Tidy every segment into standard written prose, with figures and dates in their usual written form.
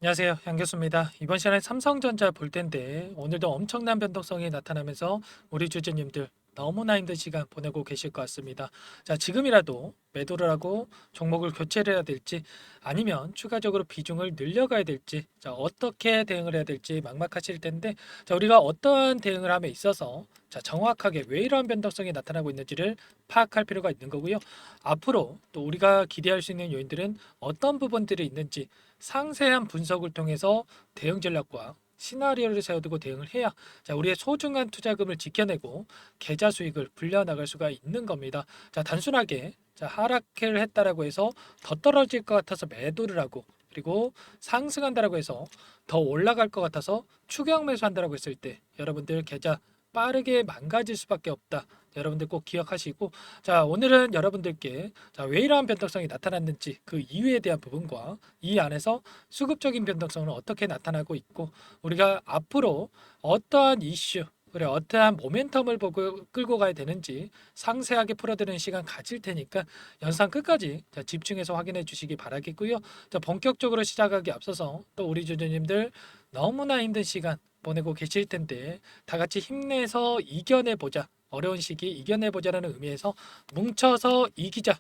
안녕하세요. 양교수입니다. 이번 시간에 삼성전자 볼 텐데 오늘도 엄청난 변동성이 나타나면서 우리 주주님들 너무나 힘든 시간 보내고 계실 것 같습니다. 자, 지금이라도 매도를 하고 종목을 교체를 해야 될지 아니면 추가적으로 비중을 늘려가야 될지 자, 어떻게 대응을 해야 될지 막막하실 텐데 자, 우리가 어떠한 대응을 함에 있어서 자, 정확하게 왜 이러한 변동성이 나타나고 있는지를 파악할 필요가 있는 거고요. 앞으로 또 우리가 기대할 수 있는 요인들은 어떤 부분들이 있는지 상세한 분석을 통해서 대응 전략과 시나리오를 세워두고 대응을 해야 자, 우리의 소중한 투자금을 지켜내고 계좌 수익을 불려나갈 수가 있는 겁니다. 자, 단순하게 자, 하락을 했다라고 해서 더 떨어질 것 같아서 매도를 하고 그리고 상승한다라고 해서 더 올라갈 것 같아서 추격 매수한다라고 했을 때 여러분들 계좌 빠르게 망가질 수밖에 없다. 여러분들 꼭 기억하시고 자, 오늘은 여러분들께 자, 왜 이러한 변동성이 나타났는지 그 이유에 대한 부분과 이 안에서 수급적인 변동성은 어떻게 나타나고 있고 우리가 앞으로 어떠한 이슈 그래 어떠한 모멘텀을 보고 끌고 가야 되는지 상세하게 풀어드리는 시간 가질 테니까 영상 끝까지 자, 집중해서 확인해 주시기 바라겠고요. 자, 본격적으로 시작하기 앞서서 또 우리 주주님들 너무나 힘든 시간 보내고 계실 텐데 다 같이 힘내서 이겨내 보자. 어려운 시기 이겨내 보자라는 의미에서 뭉쳐서 이기자.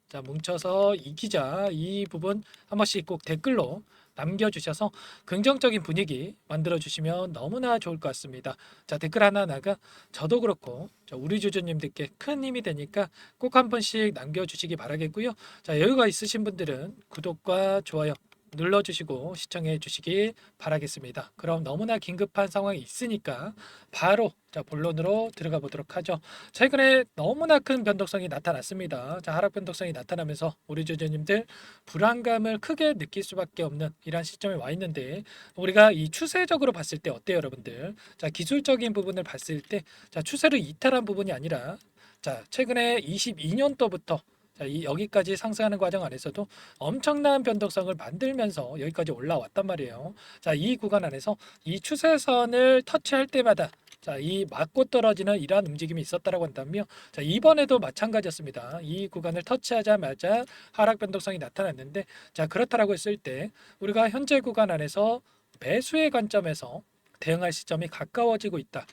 자, 뭉쳐서 이기자. 이 부분 한 번씩 꼭 댓글로 남겨주셔서 긍정적인 분위기 만들어 주시면 너무나 좋을 것 같습니다. 자, 댓글 하나하나가 저도 그렇고 우리 주주님들께 큰 힘이 되니까 꼭 한 번씩 남겨주시기 바라겠고요. 자, 여유가 있으신 분들은 구독과 좋아요 눌러주시고 시청해 주시기 바라겠습니다. 그럼 너무나 긴급한 상황이 있으니까 바로 자, 본론으로 들어가 보도록 하죠. 최근에 너무나 큰 변동성이 나타났습니다. 자, 하락 변동성이 나타나면서 우리 주주님들 불안감을 크게 느낄 수밖에 없는 이러한 시점에 와 있는데 우리가 이 추세적으로 봤을 때 어때요, 여러분들? 자, 기술적인 부분을 봤을 때 자, 추세를 이탈한 부분이 아니라 자, 최근에 22년도부터 자, 이 여기까지 상승하는 과정 안에서도 엄청난 변동성을 만들면서 여기까지 올라왔단 말이에요. 자, 이 구간 안에서 이 추세선을 터치할 때마다 자, 이 맞고 떨어지는 이러한 움직임이 있었다라고 한다면 자, 이번에도 마찬가지였습니다. 이 구간을 터치하자마자 하락 변동성이 나타났는데 자, 그렇다라고 했을 때 우리가 현재 구간 안에서 매수의 관점에서 대응할 시점이 가까워지고 있다.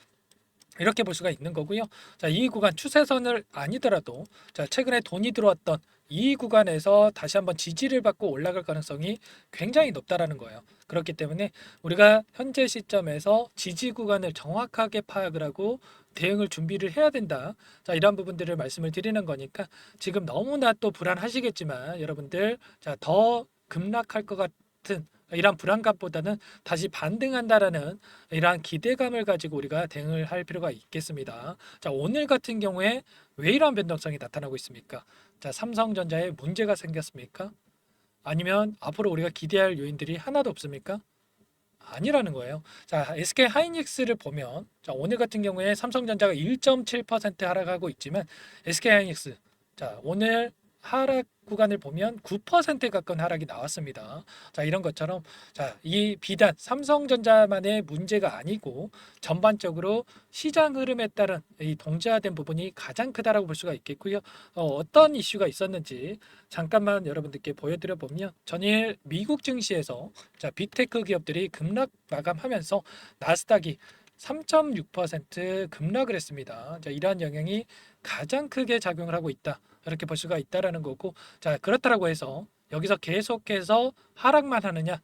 이렇게 볼 수가 있는 거고요. 자, 이 구간 추세선을 아니더라도 자, 최근에 돈이 들어왔던 이 구간에서 다시 한번 지지를 받고 올라갈 가능성이 굉장히 높다라는 거예요. 그렇기 때문에 우리가 현재 시점에서 지지 구간을 정확하게 파악을 하고 대응을 준비를 해야 된다. 자, 이런 부분들을 말씀을 드리는 거니까 지금 너무나 또 불안하시겠지만 여러분들 자, 더 급락할 것 같은 이런 불안감보다는 다시 반등한다라는 이러한 기대감을 가지고 우리가 대응을 할 필요가 있겠습니다. 자, 오늘 같은 경우에 왜 이러한 변동성이 나타나고 있습니까? 자, 삼성전자에 문제가 생겼습니까? 아니면 앞으로 우리가 기대할 요인들이 하나도 없습니까? 아니라는 거예요. 자, SK 하이닉스를 보면 자, 오늘 같은 경우에 삼성전자가 1.7% 하락하고 있지만 SK 하이닉스 자, 오늘 하락 구간을 보면 9%에 가까운 하락이 나왔습니다. 자, 이런 것처럼 자, 이 비단 삼성전자만의 문제가 아니고 전반적으로 시장 흐름에 따른 이 동제화된 부분이 가장 크다라고 볼 수가 있겠고요. 어떤 이슈가 있었는지 잠깐만 여러분들께 보여드려 보면 전일 미국 증시에서 자, 빅테크 기업들이 급락 마감하면서 나스닥이 3.6% 급락을 했습니다. 자, 이러한 영향이 가장 크게 작용을 하고 있다. 이렇게 볼 수가 있다라는 거고, 자, 그렇다라고 해서 여기서 계속해서 하락만 하느냐?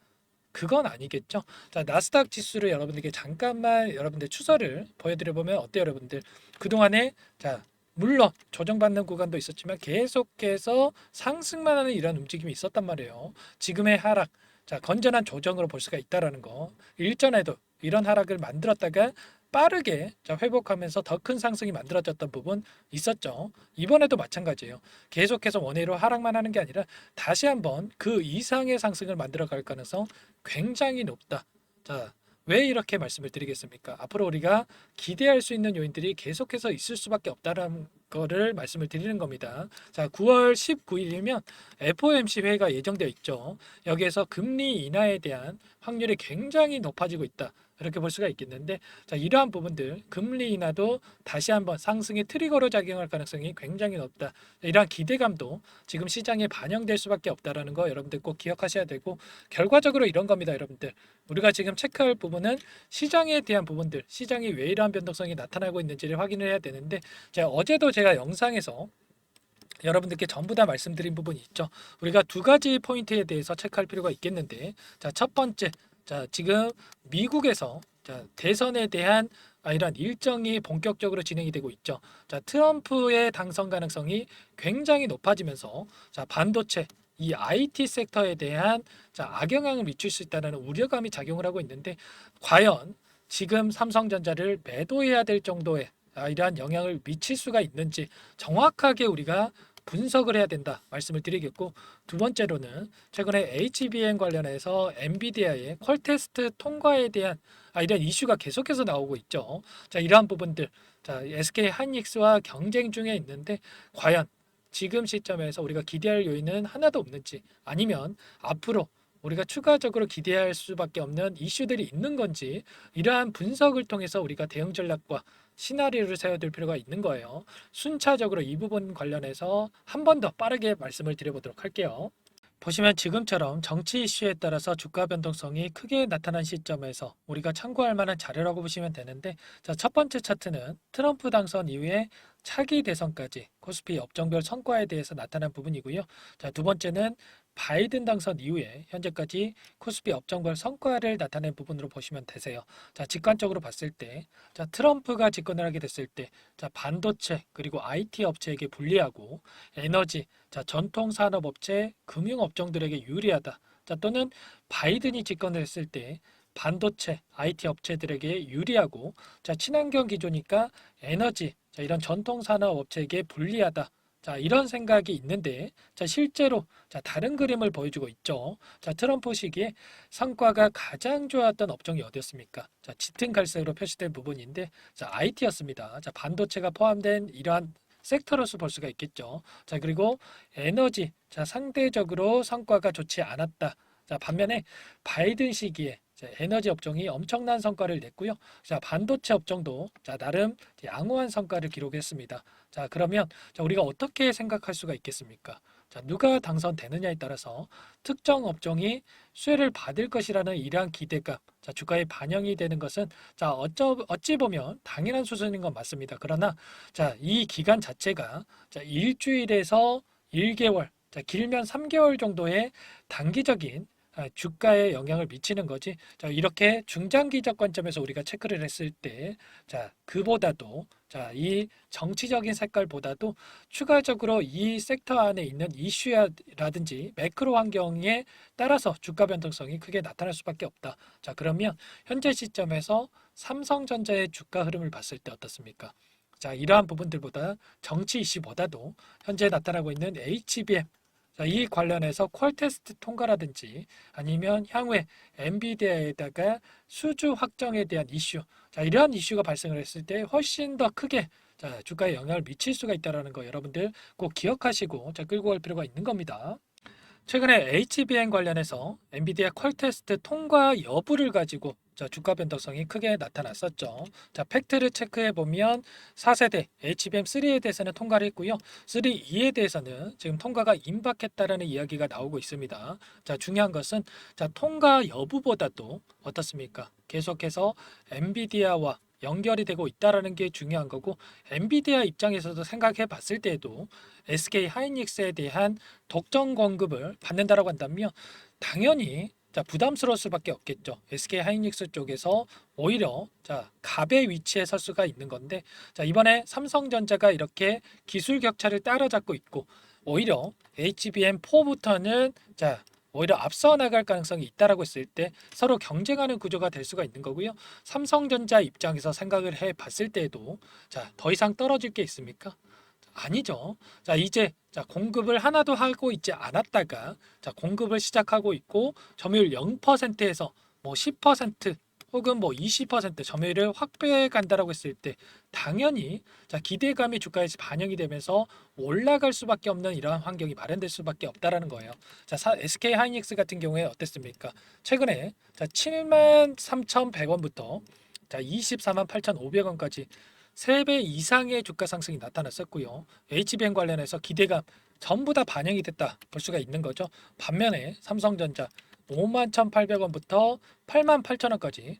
그건 아니겠죠. 자, 나스닥 지수를 여러분들께 잠깐만 여러분들 추세를 보여드려 보면 어때요, 여러분들? 그동안에 자, 물론 조정받는 구간도 있었지만 계속해서 상승만 하는 이런 움직임이 있었단 말이에요. 지금의 하락, 자, 건전한 조정으로 볼 수가 있다라는 거. 일전에도 이런 하락을 만들었다가 빠르게 자, 회복하면서 더 큰 상승이 만들어졌던 부분 있었죠. 이번에도 마찬가지예요. 계속해서 원회로 하락만 하는 게 아니라 다시 한번 그 이상의 상승을 만들어 갈 가능성 굉장히 높다. 자, 왜 이렇게 말씀을 드리겠습니까? 앞으로 우리가 기대할 수 있는 요인들이 계속해서 있을 수밖에 없다는 거를 말씀을 드리는 겁니다. 자, 9월 19일이면 FOMC 회의가 예정되어 있죠. 여기에서 금리 인하에 대한 확률이 굉장히 높아지고 있다. 이렇게 볼 수가 있겠는데, 자, 이러한 부분들 금리 인하도 다시 한번 상승의 트리거로 작용할 가능성이 굉장히 높다. 이러한 기대감도 지금 시장에 반영될 수밖에 없다라는 거 여러분들 꼭 기억하셔야 되고, 결과적으로 이런 겁니다, 여러분들. 우리가 지금 체크할 부분은 시장에 대한 부분들, 시장이 왜 이러한 변동성이 나타나고 있는지를 확인을 해야 되는데, 자, 어제도 제가 영상에서 여러분들께 전부 다 말씀드린 부분이 있죠. 우리가 두 가지 포인트에 대해서 체크할 필요가 있겠는데, 자, 첫 번째, 자, 지금 미국에서 자, 대선에 대한 이런 일정이 본격적으로 진행이 되고 있죠. 자, 트럼프의 당선 가능성이 굉장히 높아지면서 자, 반도체 이 IT 섹터에 대한 자, 악영향을 미칠 수 있다는 우려감이 작용을 하고 있는데, 과연 지금 삼성전자를 매도해야 될 정도의 이러한 영향을 미칠 수가 있는지 정확하게 우리가 분석을 해야 된다 말씀을 드리겠고, 두 번째로는 최근에 HBM 관련해서 엔비디아의 퀄 테스트 통과에 대한 이런 이슈가 계속해서 나오고 있죠. 자, 이러한 부분들, 자, SK 하이닉스와 경쟁 중에 있는데 과연 지금 시점에서 우리가 기대할 요인은 하나도 없는지, 아니면 앞으로 우리가 추가적으로 기대할 수밖에 없는 이슈들이 있는 건지, 이러한 분석을 통해서 우리가 대응 전략과 시나리오를 세워둘 필요가 있는 거예요. 순차적으로 이 부분 관련해서 한 번 더 빠르게 말씀을 드려보도록 할게요. 보시면 지금처럼 정치 이슈에 따라서 주가 변동성이 크게 나타난 시점에서 우리가 참고할 만한 자료라고 보시면 되는데, 자, 첫 번째 차트는 트럼프 당선 이후에 차기 대선까지 코스피 업종별 성과에 대해서 나타난 부분이고요. 자, 두 번째는 바이든 당선 이후에 현재까지 코스피 업종별 성과를 나타낸 부분으로 보시면 되세요. 자, 직관적으로 봤을 때, 자, 트럼프가 집권을 하게 됐을 때, 자, 반도체 그리고 IT 업체에게 불리하고 에너지, 자, 전통 산업업체, 금융업종들에게 유리하다. 자, 또는 바이든이 집권을 했을 때 반도체, IT 업체들에게 유리하고, 자, 친환경 기조니까 에너지, 자, 이런 전통 산업업체에게 불리하다. 자, 이런 생각이 있는데, 자, 실제로 자, 다른 그림을 보여주고 있죠. 자, 트럼프 시기에 성과가 가장 좋았던 업종이 어디였습니까? 자, 짙은 갈색으로 표시된 부분인데, 자, IT였습니다. 자, 반도체가 포함된 이러한 섹터로서 볼 수가 있겠죠. 자, 그리고 에너지, 자, 상대적으로 성과가 좋지 않았다. 자, 반면에 바이든 시기에 자, 에너지 업종이 엄청난 성과를 냈고요. 자, 반도체 업종도 자, 나름 양호한 성과를 기록했습니다. 자, 그러면 자, 우리가 어떻게 생각할 수가 있겠습니까? 자, 누가 당선되느냐에 따라서 특정 업종이 수혜를 받을 것이라는 이러한 기대감, 자, 주가에 반영이 되는 것은 자, 어찌 보면 당연한 수준인 건 맞습니다. 그러나 자, 이 기간 자체가 자, 일주일에서 1개월, 자, 길면 3개월 정도의 단기적인 주가에 영향을 미치는 거지. 자, 이렇게 중장기적 관점에서 우리가 체크를 했을 때, 자, 그보다도, 자, 이 정치적인 색깔보다도 추가적으로 이 섹터 안에 있는 이슈라든지 매크로 환경에 따라서 주가 변동성이 크게 나타날 수밖에 없다. 자, 그러면 현재 시점에서 삼성전자의 주가 흐름을 봤을 때 어떻습니까? 자, 이러한 부분들보다 정치 이슈보다도 현재 나타나고 있는 HBM, 자, 이 관련해서 퀄 테스트 통과라든지 아니면 향후에 엔비디아에다가 수주 확정에 대한 이슈, 자, 이러한 이슈가 발생을 했을 때 훨씬 더 크게 자, 주가에 영향을 미칠 수가 있다는 거 여러분들 꼭 기억하시고 자, 끌고 갈 필요가 있는 겁니다. 최근에 HBM 관련해서 엔비디아 퀄 테스트 통과 여부를 가지고 자, 주가 변동성이 크게 나타났었죠. 자, 팩트를 체크해 보면 4세대 HBM3에 대해서는 통과를 했고요. 3E에 대해서는 지금 통과가 임박했다라는 이야기가 나오고 있습니다. 자, 중요한 것은 자, 통과 여부보다도 어떻습니까? 계속해서 엔비디아와 연결이 되고 있다라는 게 중요한 거고, 엔비디아 입장에서도 생각해 봤을 때에도 SK 하이닉스에 대한 독점 공급을 받는다라고 한다면 당연히 자, 부담스러울 수밖에 없겠죠. SK 하이닉스 쪽에서 오히려 자, 갑의 위치에 설 수가 있는 건데, 자, 이번에 삼성전자가 이렇게 기술 격차를 따라잡고 있고 오히려 HBM4부터는 자, 오히려 앞서 나갈 가능성이 있다라고 했을 때 서로 경쟁하는 구조가 될 수가 있는 거고요. 삼성전자 입장에서 생각을 해 봤을 때에도 자, 더 이상 떨어질 게 있습니까? 아니죠. 자, 이제 자, 공급을 하나도 하고 있지 않았다가 자, 공급을 시작하고 있고 점유율 0%에서 뭐 10%, 혹은 뭐 20% 점유율을 확보해 간다라고 했을 때 당연히 자 기대감이 주가에 반영이 되면서 올라갈 수밖에 없는 이러한 환경이 마련될 수밖에 없다라는 거예요. 자, SK 하이닉스 같은 경우에 어땠습니까? 최근에 자 73,100원부터 자 248,500원까지 3배 이상의 주가 상승이 나타났었고요. HBM 관련해서 기대감 전부 다 반영이 됐다 볼 수가 있는 거죠. 반면에 삼성전자 51,800원부터 88,000원까지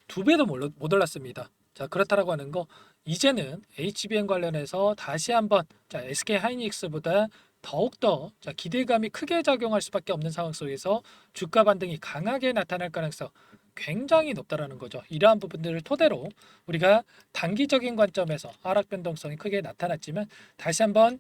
두 배도 못 올랐습니다. 자, 그렇다라고 하는 거 이제는 HBM 관련해서 다시 한번 자, SK 하이닉스보다 더욱더 자, 기대감이 크게 작용할 수밖에 없는 상황 속에서 주가 반등이 강하게 나타날 가능성 굉장히 높다라는 거죠. 이러한 부분들을 토대로 우리가 단기적인 관점에서 하락 변동성이 크게 나타났지만 다시 한번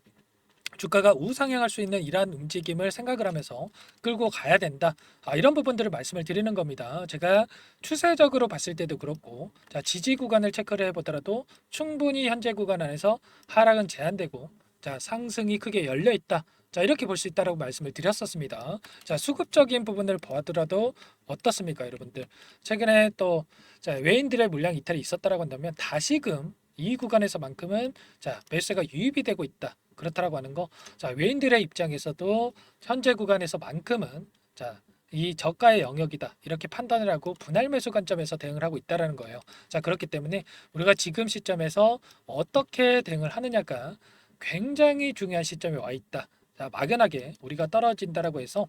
주가가 우상향할 수 있는 이러한 움직임을 생각을 하면서 끌고 가야 된다. 이런 부분들을 말씀을 드리는 겁니다. 제가 추세적으로 봤을 때도 그렇고, 자, 지지 구간을 체크를 해보더라도 충분히 현재 구간 안에서 하락은 제한되고, 자, 상승이 크게 열려 있다. 자, 이렇게 볼 수 있다라고 말씀을 드렸었습니다. 자, 수급적인 부분을 보더라도 어떻습니까, 여러분들? 최근에 또 자, 외인들의 물량 이탈이 있었다라고 한다면 다시금 이 구간에서만큼은 자, 매수가 유입이 되고 있다. 그렇다라고 하는 거. 자, 외인들의 입장에서도 현재 구간에서만큼은 자, 이 저가의 영역이다. 이렇게 판단을 하고 분할 매수 관점에서 대응을 하고 있다라는 거예요. 자, 그렇기 때문에 우리가 지금 시점에서 어떻게 대응을 하느냐가 굉장히 중요한 시점에 와 있다. 자, 막연하게 우리가 떨어진다라고 해서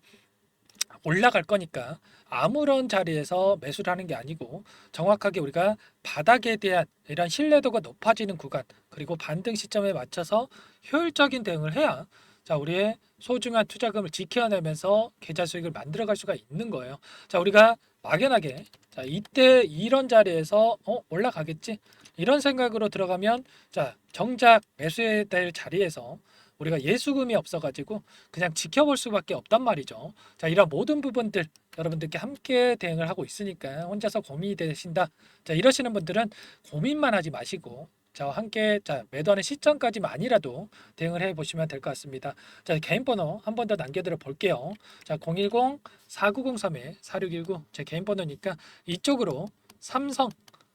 올라갈 거니까 아무런 자리에서 매수를 하는 게 아니고 정확하게 우리가 바닥에 대한 이런 신뢰도가 높아지는 구간 그리고 반등 시점에 맞춰서 효율적인 대응을 해야 자 우리의 소중한 투자금을 지켜내면서 계좌 수익을 만들어갈 수가 있는 거예요. 자 우리가 막연하게 자 이때 이런 자리에서 올라가겠지 이런 생각으로 들어가면 자 정작 매수해야 될 자리에서 우리가 예수금이 없어가지고 그냥 지켜볼 수밖에 없단 말이죠. 자, 이런 모든 부분들 여러분들께 함께 대응을 하고 있으니까 혼자서 고민이 되신다. 자, 이러시는 분들은 고민만 하지 마시고 저와 함께 자, 매도하는 시점까지만이라도 대응을 해 보시면 될 것 같습니다. 자, 개인 번호 한 번 더 남겨드려 볼게요. 자, 010-4903-4619 제 개인 번호니까 이쪽으로 삼성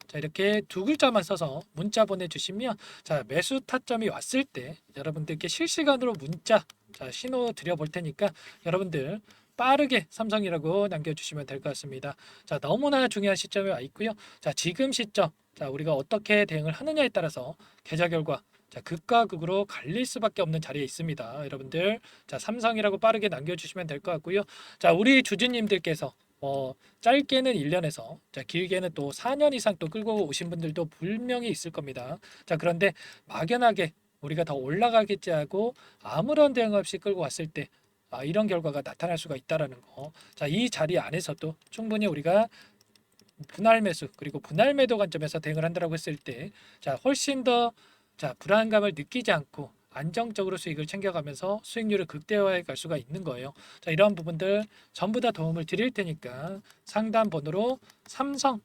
자 이렇게 두 글자만 써서 문자 보내주시면 자 매수 타점이 왔을 때 여러분들께 실시간으로 문자 자 신호 드려 볼 테니까 여러분들 빠르게 삼성이라고 남겨주시면 될 것 같습니다. 자 너무나 중요한 시점에 와 있고요. 자 지금 시점 자 우리가 어떻게 대응을 하느냐에 따라서 계좌 결과 자 극과 극으로 갈릴 수밖에 없는 자리에 있습니다. 여러분들 자 삼성이라고 빠르게 남겨주시면 될 것 같고요. 자 우리 주주님들께서 짧게는 1년에서 자 길게는 또 4년 이상 또 끌고 오신 분들도 분명히 있을 겁니다. 자 그런데 막연하게 우리가 더 올라가겠지 하고 아무런 대응 없이 끌고 왔을 때 이런 결과가 나타날 수가 있다라는 거. 자, 이 자리 안에서도 충분히 우리가 분할 매수 그리고 분할 매도 관점에서 대응을 한다라고 했을 때 자, 훨씬 더 자, 불안감을 느끼지 않고 안정적으로 수익을 챙겨가면서 수익률을 극대화해 갈 수가 있는 거예요. 자, 이러한 부분들 전부 다 도움을 드릴 테니까 상담 번호로 삼성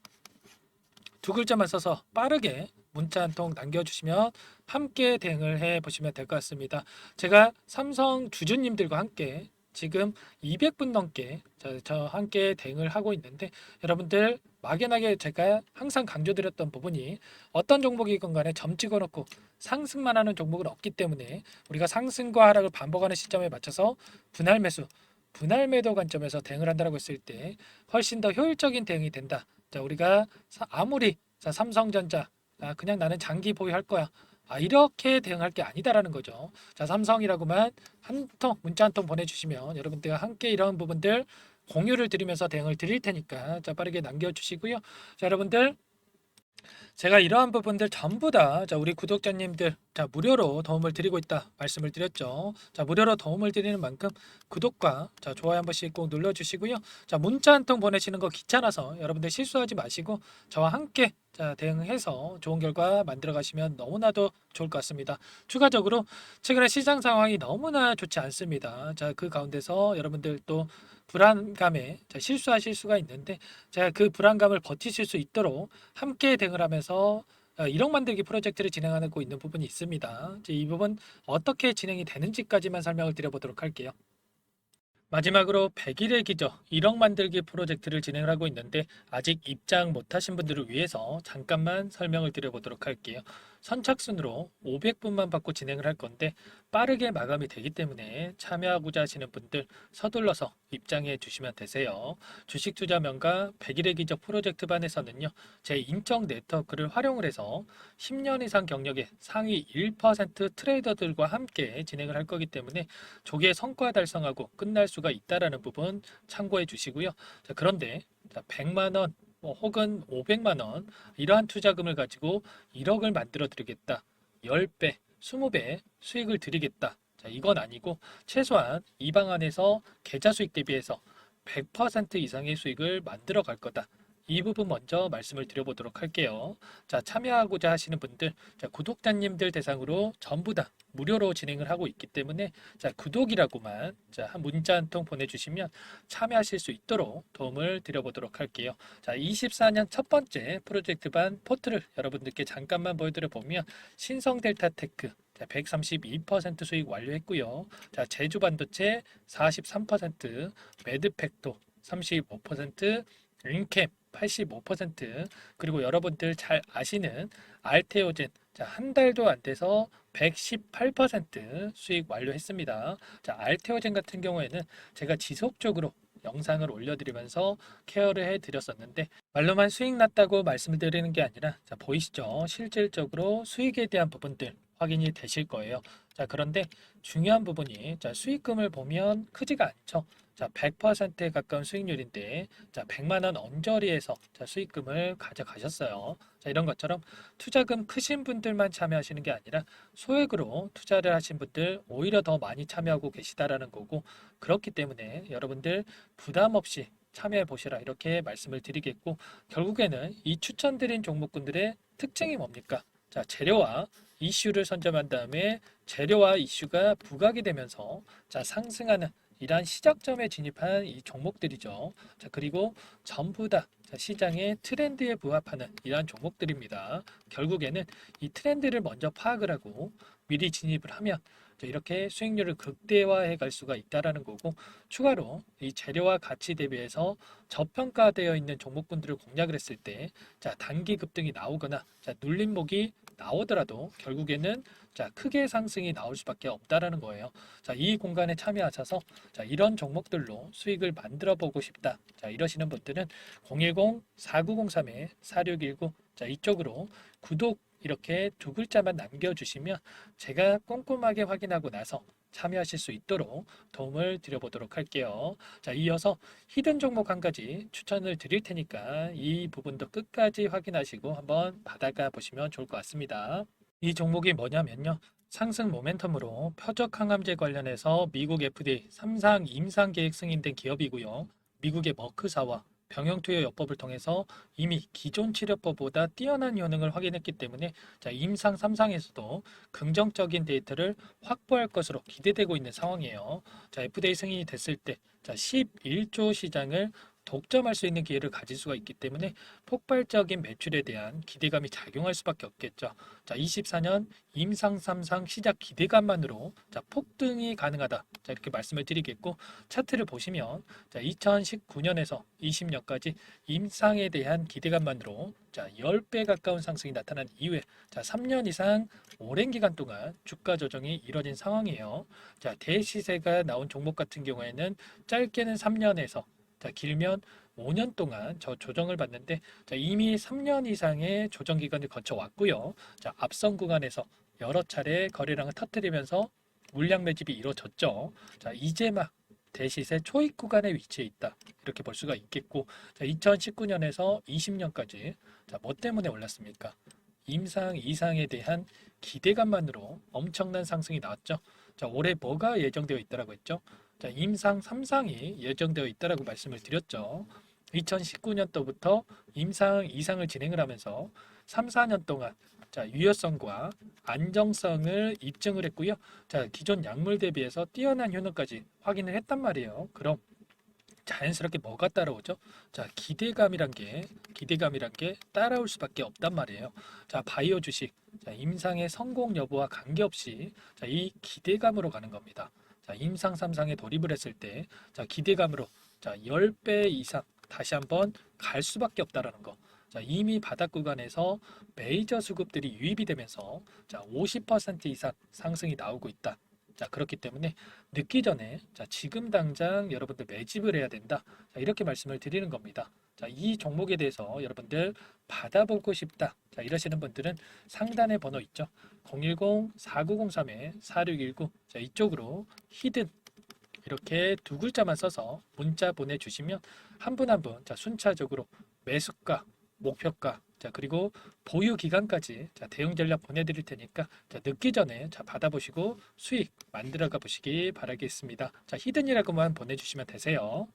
두 글자만 써서 빠르게 문자 한 통 남겨주시면 함께 대응을 해 보시면 될 것 같습니다. 제가 삼성 주주님들과 함께 지금 200분 넘게 저 함께 대응을 하고 있는데 여러분들 막연하게 제가 항상 강조드렸던 부분이 어떤 종목이건 간에 점 찍어놓고 상승만 하는 종목은 없기 때문에 우리가 상승과 하락을 반복하는 시점에 맞춰서 분할 매수, 분할 매도 관점에서 대응을 한다고 했을 때 훨씬 더 효율적인 대응이 된다. 자, 우리가 아무리 자, 삼성전자 그냥 나는 장기 보유할 거야. 이렇게 대응할 게 아니다라는 거죠. 자, 삼성이라고만 한 통 문자 한 통 보내주시면 여러분들과 함께 이런 부분들 공유를 드리면서 대응을 드릴 테니까 자 빠르게 남겨주시고요. 자, 여러분들 제가 이러한 부분들 전부 다 자, 우리 구독자님들 자, 무료로 도움을 드리고 있다 말씀을 드렸죠. 자, 무료로 도움을 드리는 만큼 구독과 자, 좋아요 한 번씩 꼭 눌러 주시고요. 자, 문자 한 통 보내시는 거 귀찮아서 여러분들 실수하지 마시고 저와 함께 자, 대응해서 좋은 결과 만들어 가시면 너무나도 좋을 것 같습니다. 추가적으로 최근에 시장 상황이 너무나 좋지 않습니다. 자, 그 가운데서 여러분들 또 불안감에 자, 실수하실 수가 있는데 제가 그 불안감을 버티실 수 있도록 함께 대응을 하면서 1억 만들기 프로젝트를 진행하고 있는 부분이 있습니다. 이제 이 부분 어떻게 진행이 되는지까지만 설명을 드려보도록 할게요. 마지막으로 100일의 기적 1억 만들기 프로젝트를 진행을 하고 있는데 아직 입장 못하신 분들을 위해서 잠깐만 설명을 드려보도록 할게요. 선착순으로 500분만 받고 진행을 할 건데 빠르게 마감이 되기 때문에 참여하고자 하시는 분들 서둘러서 입장해 주시면 되세요. 주식투자명가 100일의 기적 프로젝트반에서는요. 제 인적 네트워크를 활용을 해서 10년 이상 경력의 상위 1% 트레이더들과 함께 진행을 할 거기 때문에 조기에 성과 달성하고 끝날 수가 있다라는 부분 참고해 주시고요. 자, 그런데 100만 원 혹은 500만 원 이러한 투자금을 가지고 1억을 만들어 드리겠다. 10배, 20배 수익을 드리겠다. 자, 이건 아니고 최소한 이 방안에서 계좌 수익 대비해서 100% 이상의 수익을 만들어 갈 거다. 이 부분 먼저 말씀을 드려보도록 할게요. 자, 참여하고자 하시는 분들, 자, 구독자님들 대상으로 전부 다 무료로 진행을 하고 있기 때문에 자, 구독이라고만 자, 한 문자 한 통 보내주시면 참여하실 수 있도록 도움을 드려보도록 할게요. 자, 24년 첫 번째 프로젝트 반 포트를 여러분들께 잠깐만 보여드려 보면 신성 델타 테크 132% 수익 완료했고요. 자, 제주 반도체 43%, 매드팩토 35%, 링캠 85%, 그리고 여러분들 잘 아시는 알테오젠 한 달도 안 돼서 118% 수익 완료했습니다. 자, 알테오젠 같은 경우에는 제가 지속적으로 영상을 올려드리면서 케어를 해드렸었는데 말로만 수익 났다고 말씀을 드리는 게 아니라 자, 보이시죠? 실질적으로 수익에 대한 부분들 확인이 되실 거예요. 자, 그런데 중요한 부분이 자, 수익금을 보면 크지가 않죠. 자, 100%에 가까운 수익률인데 자, 100만 원 언저리에서 자, 수익금을 가져가셨어요. 자, 이런 것처럼 투자금 크신 분들만 참여하시는 게 아니라 소액으로 투자를 하신 분들 오히려 더 많이 참여하고 계시다라는 거고 그렇기 때문에 여러분들 부담 없이 참여해 보시라 이렇게 말씀을 드리겠고 결국에는 이 추천드린 종목군들의 특징이 뭡니까? 자, 재료와 이슈를 선점한 다음에 재료와 이슈가 부각이 되면서 자, 상승하는 이러한 시작점에 진입한 이 종목들이죠. 자, 그리고 전부 다 자, 시장의 트렌드에 부합하는 이러한 종목들입니다. 결국에는 이 트렌드를 먼저 파악을 하고 미리 진입을 하면 자, 이렇게 수익률을 극대화해 갈 수가 있다라는 거고 추가로 이 재료와 가치 대비해서 저평가되어 있는 종목군들을 공략을 했을 때 자, 단기 급등이 나오거나 자, 눌림목이 나오더라도 결국에는 자, 크게 상승이 나올 수밖에 없다라는 거예요. 자, 이 공간에 참여하셔서 자, 이런 종목들로 수익을 만들어 보고 싶다. 자, 이러시는 분들은 010-4903-4619 자, 이쪽으로 구독 이렇게 두 글자만 남겨주시면 제가 꼼꼼하게 확인하고 나서 참여하실 수 있도록 도움을 드려보도록 할게요. 자, 이어서 히든 종목 한 가지 추천을 드릴 테니까 이 부분도 끝까지 확인하시고 한번 받아가 보시면 좋을 것 같습니다. 이 종목이 뭐냐면요. 상승 모멘텀으로 표적 항암제 관련해서 미국 FDA 3상 임상 계획 승인된 기업이고요. 미국의 머크사와 병용투여요법을 통해서 이미 기존 치료법보다 뛰어난 효능을 확인했기 때문에 자, 임상 3상에서도 긍정적인 데이터를 확보할 것으로 기대되고 있는 상황이에요. 자, FDA 승인이 됐을 때 자, 11조 시장을 독점할 수 있는 기회를 가질 수가 있기 때문에 폭발적인 매출에 대한 기대감이 작용할 수밖에 없겠죠. 자, 24년 임상 3상 시작 기대감만으로 자, 폭등이 가능하다. 자, 이렇게 말씀을 드리겠고 차트를 보시면 자, 2019년에서 20년까지 임상에 대한 기대감만으로 자, 10배 가까운 상승이 나타난 이후에 자, 3년 이상 오랜 기간 동안 주가 조정이 이뤄진 상황이에요. 자, 대시세가 나온 종목 같은 경우에는 짧게는 3년에서 자, 길면 5년 동안 저 조정을 받는데 자, 이미 3년 이상의 조정 기간을 거쳐왔고요. 자, 앞선 구간에서 여러 차례 거래량을 터뜨리면서 물량 매집이 이루어졌죠. 자, 이제 막 대시세 초입 구간에 위치해 있다. 이렇게 볼 수가 있겠고, 자, 2019년에서 20년까지 자, 뭐 때문에 올랐습니까? 임상 이상에 대한 기대감만으로 엄청난 상승이 나왔죠. 자, 올해 뭐가 예정되어 있다라고 했죠? 자, 임상 3상이 예정되어 있다라고 말씀을 드렸죠. 2019년도부터 임상 2상을 진행을 하면서 3, 4년 동안 자, 유효성과 안정성을 입증을 했고요. 자, 기존 약물 대비해서 뛰어난 효능까지 확인을 했단 말이에요. 그럼 자연스럽게 뭐가 따라오죠? 자, 기대감이란 게 따라올 수밖에 없단 말이에요. 자, 바이오 주식, 자, 임상의 성공 여부와 관계없이 자, 이 기대감으로 가는 겁니다. 자, 임상 3상에 돌입을 했을 때 자, 기대감으로 자, 10배 이상 다시 한번 갈 수밖에 없다라는 거. 자, 이미 바닥 구간에서 메이저 수급들이 유입이 되면서 자, 50% 이상 상승이 나오고 있다. 자, 그렇기 때문에 늦기 전에 자, 지금 당장 여러분들 매집을 해야 된다. 자, 이렇게 말씀을 드리는 겁니다. 자, 이 종목에 대해서 여러분들 받아보고 싶다. 자, 이러시는 분들은 상단에 번호 있죠. 010-4903-4619. 자, 이쪽으로 히든 이렇게 두 글자만 써서 문자 보내주시면 한 분 한 분 자, 순차적으로 매수가, 목표가, 자, 그리고 보유 기간까지 자, 대응 전략 보내드릴 테니까 자, 늦기 전에 자, 받아보시고 수익 만들어가 보시기 바라겠습니다. 자, 히든이라고만 보내주시면 되세요.